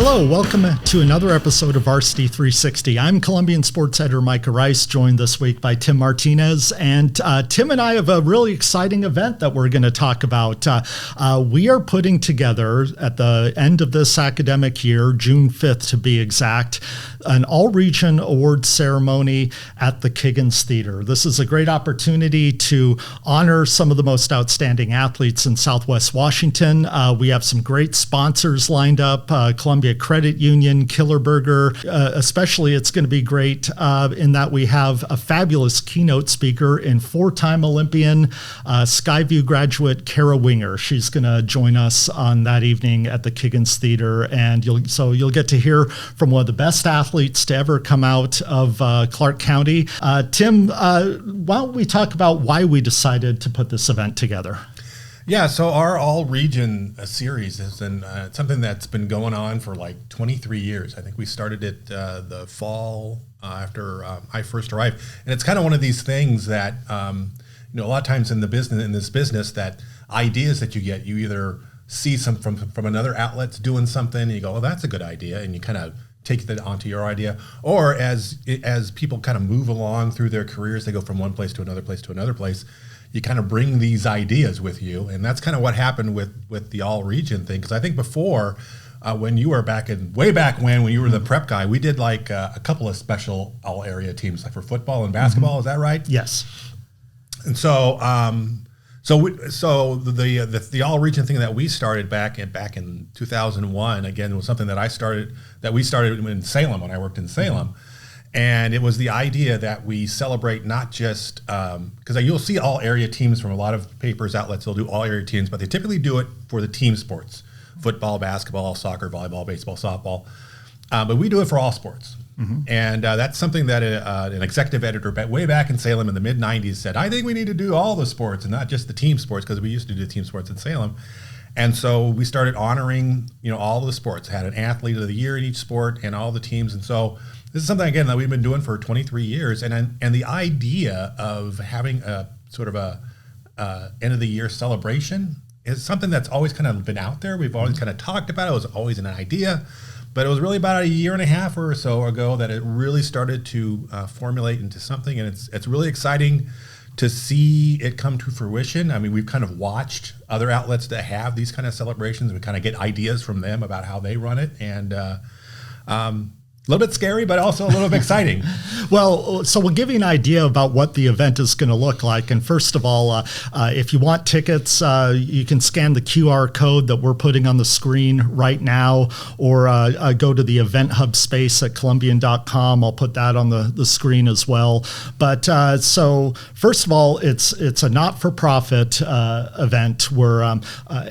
Hello, welcome to another episode of Varsity360. I'm Columbian sports editor Micah Rice, joined this week by Tim Martinez. And Tim and I have a really exciting event that we're going to talk about. We are putting together, at the end of this academic year, June 5th to be exact, an all-region awards ceremony at the Kiggins Theatre. This is a great opportunity to honor some of the most outstanding athletes in Southwest Washington. We have some great sponsors lined up, Columbian Credit Union, Killer Burger. Especially, it's going to be great in that we have a fabulous keynote speaker in four-time Olympian Skyview graduate Kara Winger. She's going to join us on that evening at the Kiggins Theatre, and you'll get to hear from one of the best athletes to ever come out of Clark County. Tim, why don't we talk about why we decided to put this event together? Yeah, so our all-region series has been something that's been going on for like 23 years. I think we started it the fall after I first arrived, and it's kind of one of these things that a lot of times in this business, that ideas that you get, you either see some from another outlet doing something, and you go, "Oh, that's a good idea," and you kind of take that onto your idea. Or as people kind of move along through their careers, they go from one place to another place to another place. You kind of bring these ideas with you, and that's kind of what happened with the all-region thing. Because I think before, when you were way back when you were the prep guy, we did like a couple of special all-area teams, like for football and basketball. Mm-hmm. Is that right? Yes. And so, the all-region thing that we started back in 2001 again was something that we started in Salem when I worked in Salem. And it was the idea that we celebrate not just, because you'll see all area teams from a lot of papers, outlets, they'll do all area teams, but they typically do it for the team sports, football, basketball, soccer, volleyball, baseball, softball. But we do it for all sports. Mm-hmm. And that's something that an executive editor way back in Salem in the mid-'90s said, I think we need to do all the sports and not just the team sports, because we used to do the team sports in Salem. And so we started honoring, all the sports, had an athlete of the year in each sport and all the teams. And so this is something, again, that we've been doing for 23 years. And the idea of having a sort of a end of the year celebration is something that's always kind of been out there. We've always kind of talked about it. It was always an idea. But it was really about a year and a half or so ago that it really started to formulate into something. And it's really exciting to see it come to fruition. I mean, we've kind of watched other outlets that have these kind of celebrations. We kind of get ideas from them about how they run it. And a little bit scary, but also a little bit exciting. Well, so we'll give you an idea about what the event is going to look like. And first of all, if you want tickets, you can scan the QR code that we're putting on the screen right now, or go to the Event Hub space at Columbian.com. I'll put that on the screen as well. But so first of all, it's a not-for-profit event where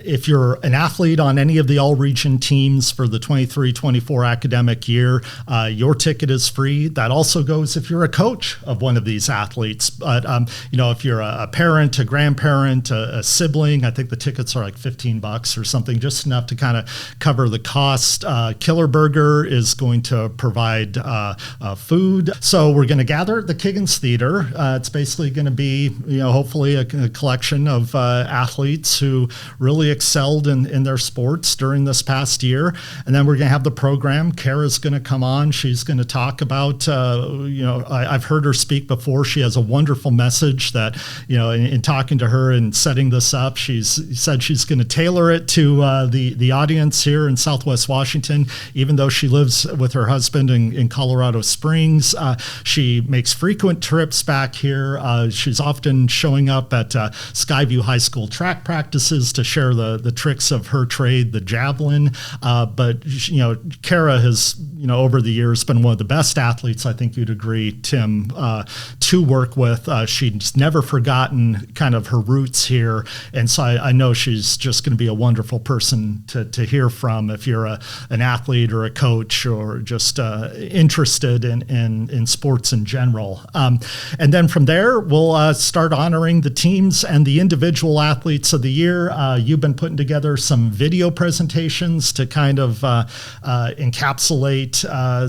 if you're an athlete on any of the all-region teams for the 23-24 academic year, your ticket is free. That also goes if you're a coach of one of these athletes. But, if you're a parent, a grandparent, a sibling, I think the tickets are like $15 or something, just enough to kind of cover the cost. Killer Burger is going to provide food. So we're going to gather at the Kiggins Theatre. It's basically going to be, hopefully a collection of athletes who really excelled in their sports during this past year. And then we're going to have the program. Kara's going to come on. She's going to talk about, I've heard her speak before. She has a wonderful message that, in talking to her and setting this up, she's said she's going to tailor it to the audience here in Southwest Washington. Even though she lives with her husband in Colorado Springs, she makes frequent trips back here. She's often showing up at Skyview High School track practices to share the tricks of her trade, the javelin. But Kara has, over the years been one of the best athletes, I think you'd agree, Tim, to work with. She's never forgotten kind of her roots here. And so I know she's just going to be a wonderful person to hear from if you're an athlete or a coach or just interested in sports in general. And then from there, we'll start honoring the teams and the individual athletes of the year. You've been putting together some video presentations to kind of encapsulate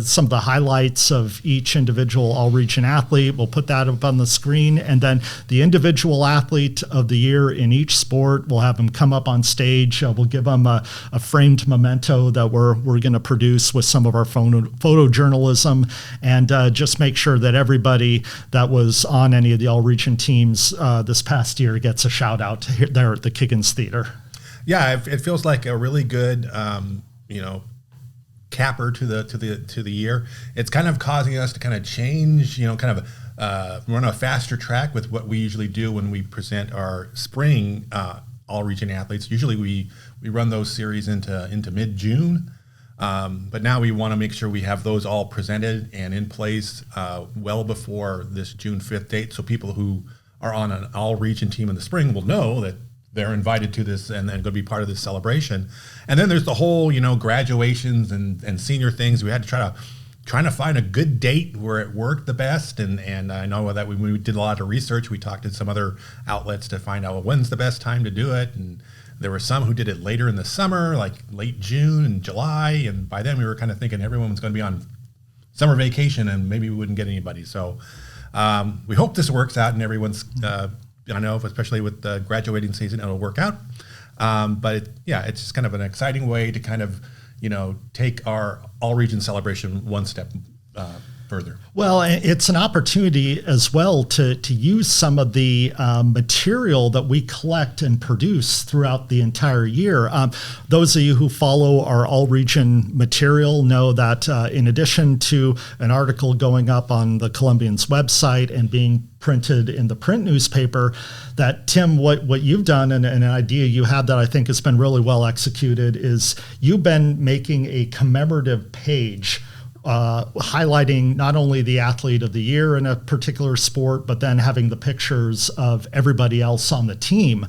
some of the highlights of each individual all-region athlete. We'll put that up on the screen, and then the individual athlete of the year in each sport, we'll have them come up on stage. We'll give them a framed memento that we're going to produce with some of our photojournalism, and just make sure that everybody that was on any of the all-region teams this past year gets a shout out there at the Kiggins Theatre. Yeah, it feels like a really good, capper to the year. It's kind of causing us to kind of change, run a faster track with what we usually do when we present our spring all-region athletes. Usually we run those series into mid-June, but now we want to make sure we have those all presented and in place well before this June 5th date, so people who are on an all-region team in the spring will know that they're invited to this and going to be part of this celebration. And then there's the whole, graduations and senior things. We had to trying to find a good date where it worked the best. And I know that when we did a lot of research, we talked to some other outlets to find out when's the best time to do it. And there were some who did it later in the summer, like late June and July. And by then we were kind of thinking everyone was going to be on summer vacation and maybe we wouldn't get anybody. So we hope this works out and everyone's, I know, especially with the graduating season, it'll work out. But it's just kind of an exciting way to kind of, take our all-region celebration one step further. Well, it's an opportunity as well to use some of the material that we collect and produce throughout the entire year. Those of you who follow our all-region material know that in addition to an article going up on the Columbian's website and being printed in the print newspaper, that Tim, what you've done and an idea you had that I think has been really well executed is you've been making a commemorative page highlighting not only the athlete of the year in a particular sport, but then having the pictures of everybody else on the team.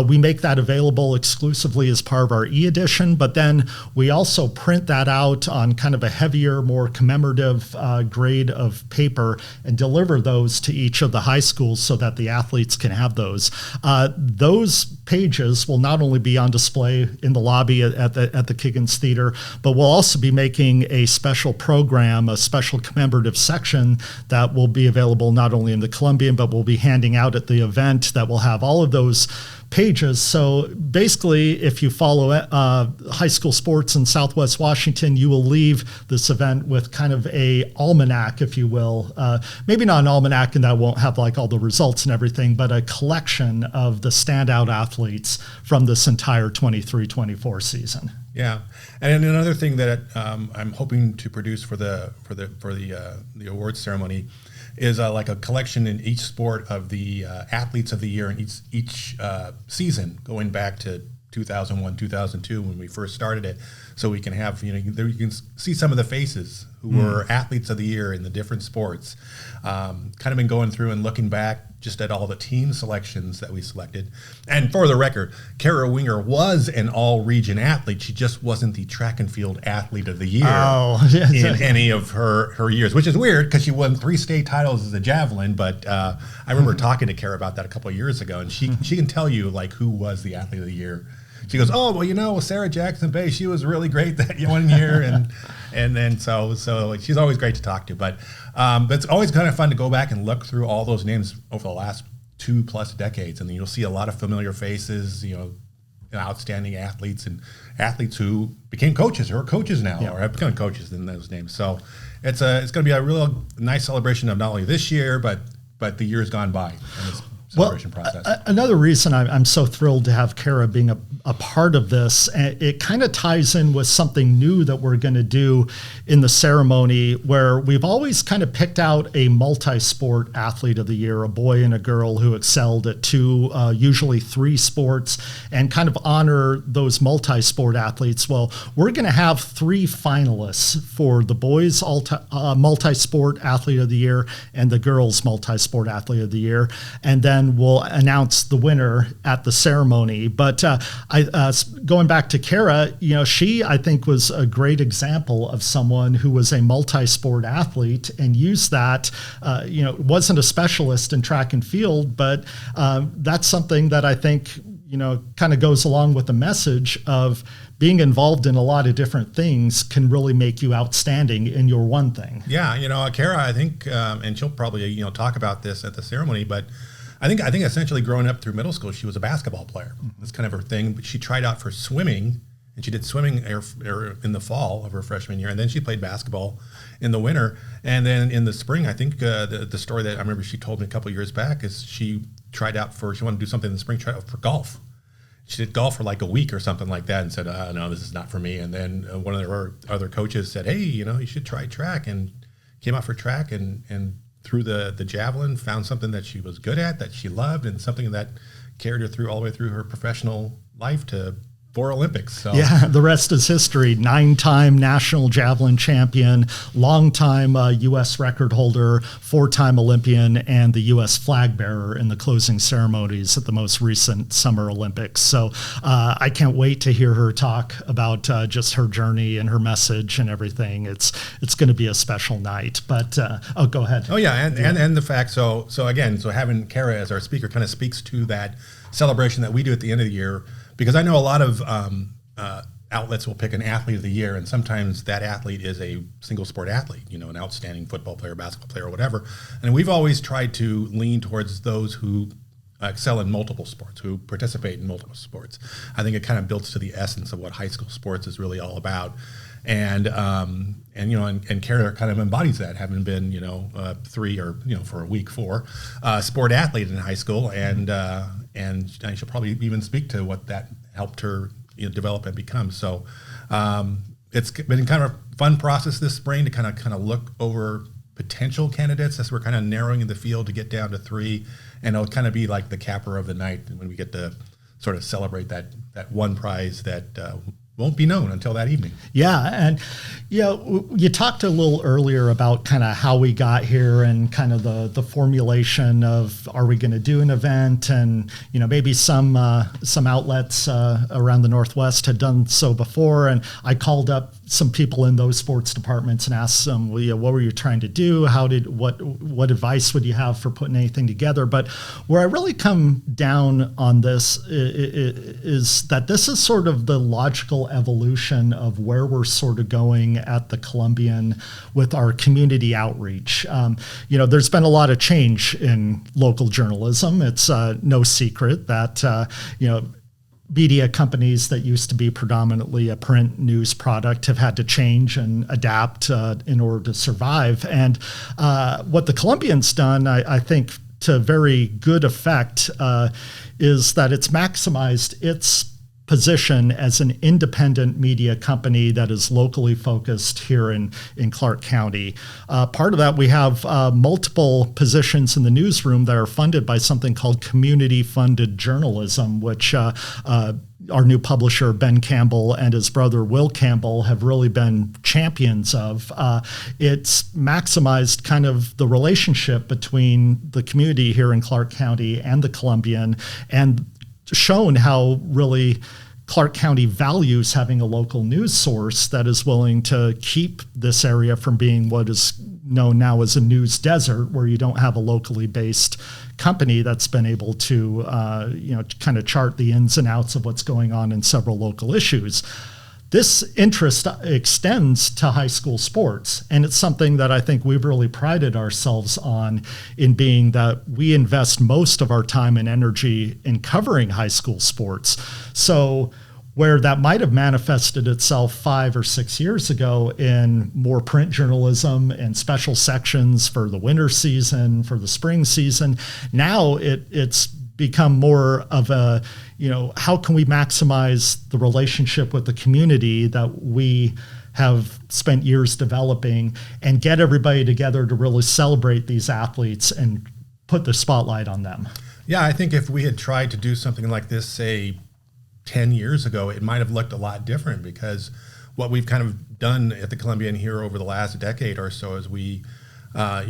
We make that available exclusively as part of our e-edition, but then we also print that out on kind of a heavier, more commemorative grade of paper and deliver those to each of the high schools so that the athletes can have those. Those pages will not only be on display in the lobby at the Kiggins Theatre, but we'll also be making a special program, a special commemorative section that will be available not only in the Columbian, but we'll be handing out at the event that will have all of those pages. So basically, if you follow high school sports in Southwest Washington, you will leave this event with kind of a almanac, if you will. Maybe not an almanac, and that won't have like all the results and everything, but a collection of the standout athletes from this entire 23-24 season. Yeah, and another thing that I'm hoping to produce for the awards ceremony is like a collection in each sport of the athletes of the year in each season, going back to 2001, 2002 when we first started it, so we can have you can see some of the faces who were athletes of the year in the different sports. Kind of been going through and looking back just at all the team selections that we selected. And for the record, Kara Winger was an all-region athlete. She just wasn't the track and field athlete of the year in any of her years, which is weird because she won 3 state titles as a javelin. But I remember talking to Kara about that a couple of years ago, and she can tell you like who was the athlete of the year. She goes, oh, well, Sarah Jackson Bay, she was really great that one year. And then so she's always great to talk to. But it's always kind of fun to go back and look through all those names over the last 2+ decades. And then you'll see a lot of familiar faces, outstanding athletes and athletes who became coaches or are coaches now or have become coaches in those names. So it's going to be a real nice celebration of not only this year, but the years gone by. Process. Another reason I'm so thrilled to have Kara being a part of this, it kind of ties in with something new that we're going to do in the ceremony, where we've always kind of picked out a multi-sport athlete of the year, a boy and a girl who excelled at 2, usually 3 sports, and kind of honor those multi-sport athletes. Well, we're going to have 3 finalists for the boys' multi-sport athlete of the year and the girls' multi-sport athlete of the year, and then we'll announce the winner at the ceremony. But going back to Kara, she, I think, was a great example of someone who was a multi-sport athlete and used that, wasn't a specialist in track and field, but that's something that I think kind of goes along with the message of being involved in a lot of different things can really make you outstanding in your one thing. Yeah, Kara, I think, and she'll probably talk about this at the ceremony, but I think essentially growing up through middle school, she was a basketball player. That's kind of her thing. But she tried out for swimming, and she did swimming in the fall of her freshman year, and then she played basketball in the winter. And then in the spring, I think the story that I remember she told me a couple of years back is she wanted to do something in the spring, tried out for golf. She did golf for like a week or something like that and said, no, this is not for me. And then one of her other coaches said, hey, you should try track, and came out for track and threw the javelin, found something that she was good at, that she loved, and something that carried her through all the way through her professional life to 4 Olympics. So yeah, the rest is history. 9-time national javelin champion, long-time U.S. record holder, 4-time Olympian, and the U.S. flag bearer in the closing ceremonies at the most recent Summer Olympics. So I can't wait to hear her talk about just her journey and her message and everything. It's going to be a special night. But go ahead. Oh yeah, and the fact so having Kara as our speaker kind of speaks to that celebration that we do at the end of the year. Because I know a lot of outlets will pick an athlete of the year, and sometimes that athlete is a single sport athlete, an outstanding football player, basketball player, or whatever. And we've always tried to lean towards those who excel in multiple sports, who participate in multiple sports. I think it kind of builds to the essence of what high school sports is really all about. And Kara kind of embodies that, having been, 3 or, for a week 4, sport athlete in high school. And she'll probably even speak to what that helped her develop and become. So it's been kind of a fun process this spring to kind of look over potential candidates as we're kind of narrowing the field to get down to 3. And it'll kind of be like the capper of the night when we get to sort of celebrate that one prize that won't be known until that evening. Yeah, and you talked a little earlier about kind of how we got here and kind of the formulation of, are we going to do an event? And maybe some outlets around the Northwest had done so before, and I called up some people in those sports departments and asked them, what were you trying to do? What advice would you have for putting anything together? But where I really come down on this is that this is sort of the logical evolution of where we're sort of going at the Columbian with our community outreach. There's been a lot of change in local journalism. It's no secret that, media companies that used to be predominantly a print news product have had to change and adapt in order to survive. And what the Columbian's done, I think, to very good effect, is that it's maximized its position as an independent media company that is locally focused here in Clark County. Part of that, we have multiple positions in the newsroom that are funded by something called community-funded journalism, which our new publisher, Ben Campbell, and his brother, Will Campbell, have really been champions of. It's maximized kind of the relationship between the community here in Clark County and the Columbian, and shown how really Clark County values having a local news source that is willing to keep this area from being what is known now as a news desert, where you don't have a locally based company that's been able to kind of chart the ins and outs of what's going on in several local issues. This interest extends to high school sports, and it's something that I think we've really prided ourselves on, in being that we invest most of our time and energy in covering high school sports. So where that might have manifested itself 5 or 6 years ago in more print journalism and special sections for the winter season, for the spring season, now it's become more of a, how can we maximize the relationship with the community that we have spent years developing, and get everybody together to really celebrate these athletes and put the spotlight on them. Yeah, I think if we had tried to do something like this, say, 10 years ago, it might have looked a lot different, because what we've kind of done at the Columbian here over the last decade or so is we are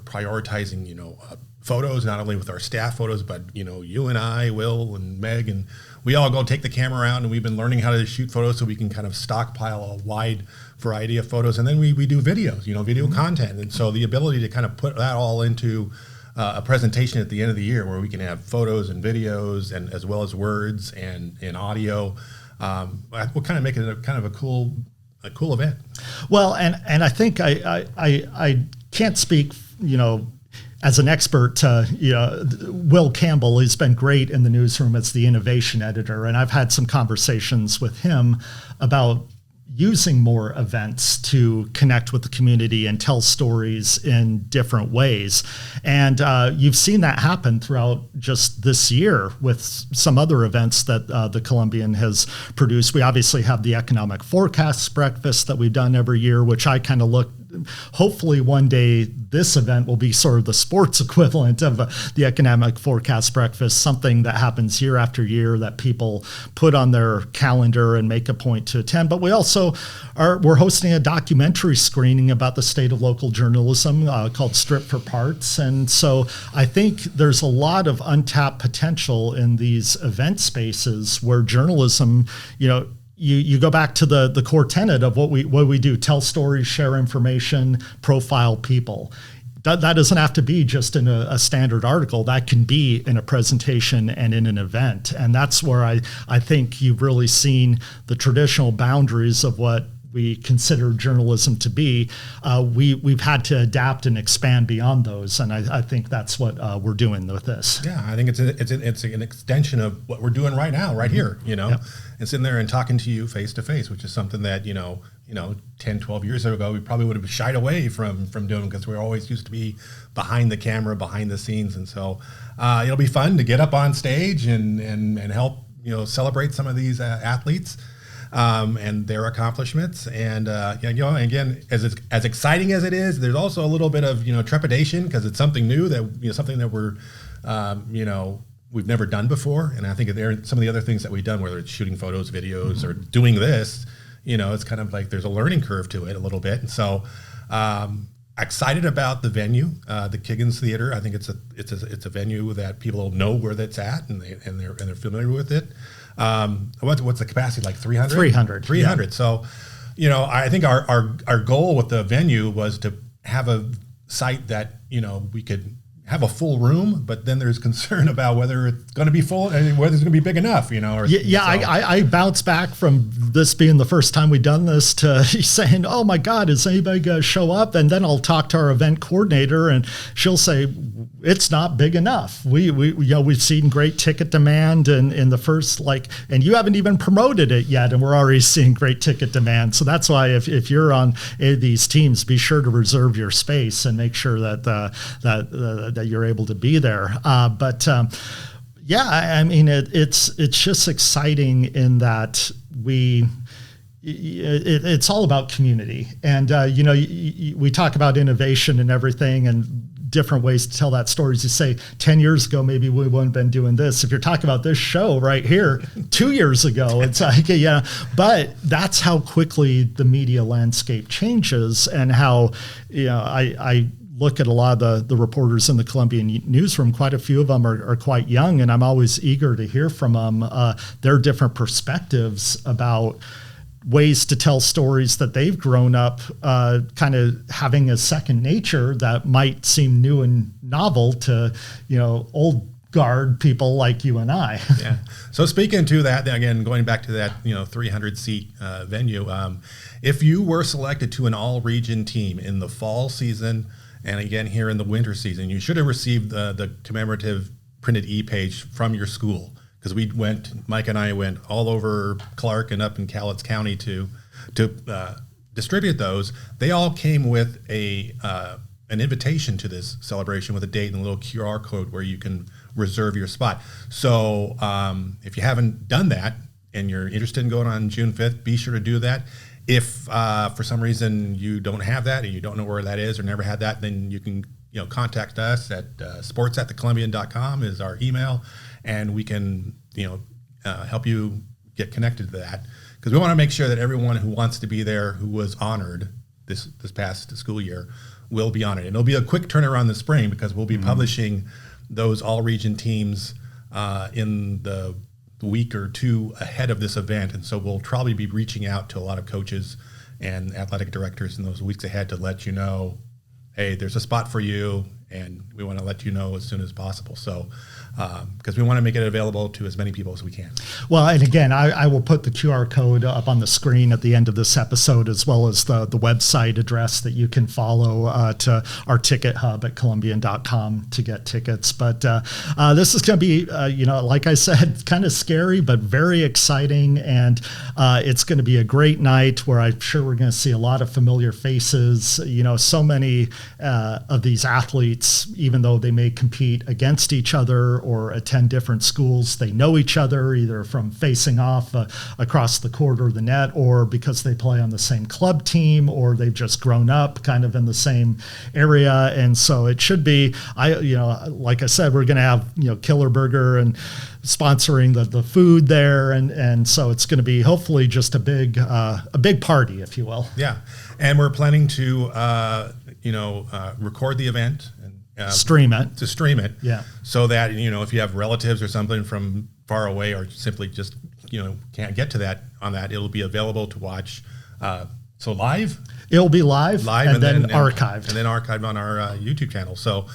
prioritizing, photos, not only with our staff photos, but, you and I, Will and Meg, and we all go take the camera around, and we've been learning how to shoot photos so we can kind of stockpile a wide variety of photos. And then we do videos, video content. And so the ability to kind of put that all into a presentation at the end of the year where we can have photos and videos and as well as words and audio. We'll kind of make it a cool event. Well, and I think I can't speak, as an expert. Will Campbell has been great in the newsroom as the innovation editor, and I've had some conversations with him about using more events to connect with the community and tell stories in different ways. And you've seen that happen throughout just this year with some other events that the Columbian has produced. We obviously have the economic forecasts breakfast that we've done every year, which I kind of hopefully one day this event will be sort of the sports equivalent of the economic forecast breakfast, something that happens year after year that people put on their calendar and make a point to attend. But we also we're hosting a documentary screening about the state of local journalism called Strip for Parts. And so I think there's a lot of untapped potential in these event spaces where journalism, you go back to the core tenet of what we do: tell stories, share information, profile people. That doesn't have to be just in a standard article. That can be in a presentation and in an event. And that's where I think you've really seen the traditional boundaries of what we consider journalism to be. We've had to adapt and expand beyond those, and I think that's what we're doing with this. Yeah, I think it's an extension of what we're doing right now, right here. Yep. And sitting there and talking to you face to face, which is something that 10, 12 years ago we probably would have shied away from doing, because we're always used to be behind the camera, behind the scenes, and so it'll be fun to get up on stage and help celebrate some of these athletes. And their accomplishments, and again, as exciting as it is, there's also a little bit of trepidation, because it's something new that something that we're we've never done before. And I think there some of the other things that we've done, whether it's shooting photos, videos, or doing this, it's kind of like there's a learning curve to it a little bit. And so excited about the venue, the Kiggins Theatre. I think it's a venue that people know where that's at, and they're familiar with it. What's the capacity, like 300? 300. Yeah. So, I think our goal with the venue was to have a site that, we could have a full room, but then there's concern about whether it's going to be full and whether it's going to be big enough, I bounce back from this being the first time we've done this to saying, oh my God, is anybody going to show up? And then I'll talk to our event coordinator and she'll say, it's not big enough. We've seen great ticket demand in the first, and you haven't even promoted it yet, and we're already seeing great ticket demand. So that's why if you're on any of these teams, be sure to reserve your space and make sure that you're able to be there. It's just exciting in that it's all about community. And, we talk about innovation and everything and different ways to tell that story. As you say, 10 years ago, maybe we wouldn't have been doing this. If you're talking about this show right here, 2 years ago, it's like, but that's how quickly the media landscape changes, and how, I look at a lot of the reporters in the Columbian newsroom. Quite a few of them are quite young, and I'm always eager to hear from them, their different perspectives about ways to tell stories that they've grown up kind of having a second nature that might seem new and novel to, old guard people like you and I. Yeah. So speaking to that, again, going back to that, 300 seat venue, if you were selected to an all region team in the fall season, and again here in the winter season, you should have received the commemorative printed e-page from your school. Because Micah and I went all over Clark and up in Cowlitz County to distribute those. They all came with an invitation to this celebration with a date and a little QR code where you can reserve your spot. So if you haven't done that and you're interested in going on June 5th, be sure to do that. If for some reason you don't have that and you don't know where that is or never had that, then you can contact us at sports@thecolumbian.com is our email. And we can, help you get connected to that, because we want to make sure that everyone who wants to be there, who was honored this past school year, will be honored. And it'll be a quick turnaround this spring, because we'll be publishing those all-region teams in the week or two ahead of this event, and so we'll probably be reaching out to a lot of coaches and athletic directors in those weeks ahead to let you know, hey, there's a spot for you, and we want to let you know as soon as possible. So, because we want to make it available to as many people as we can. Well, and again, I will put the QR code up on the screen at the end of this episode, as well as the website address that you can follow to our ticket hub at Columbian.com to get tickets. But this is going to be, like I said, kind of scary, but very exciting. And it's going to be a great night where I'm sure we're going to see a lot of familiar faces. So many of these athletes, even though they may compete against each other or attend different schools, they know each other either from facing off across the court or the net, or because they play on the same club team, or they've just grown up kind of in the same area. And so it should be, like I said, we're going to have, Killer Burger and sponsoring the food there. And so it's going to be hopefully just a big party, if you will. Yeah. And we're planning to, record the event and stream it. To stream it. Yeah. So that, if you have relatives or something from far away, or simply just, can't get to that on that, it'll be available to watch. So live? It'll be live and then archived. And then archived on our YouTube channel. So,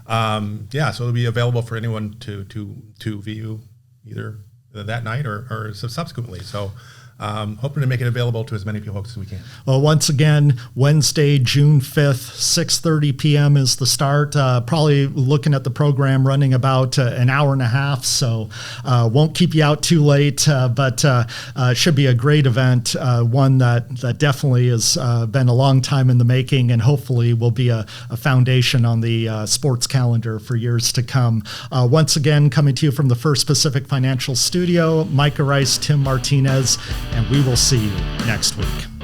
so it'll be available for anyone to view either that night or subsequently. So, hoping to make it available to as many folks as we can. Well, once again, Wednesday, June 5th, 6:30 p.m. is the start. Probably looking at the program running about an hour and a half, so won't keep you out too late, but should be a great event, one that definitely has been a long time in the making, and hopefully will be a foundation on the sports calendar for years to come. Once again, coming to you from the First Pacific Financial Studio, Micah Rice, Tim Martinez, and we will see you next week.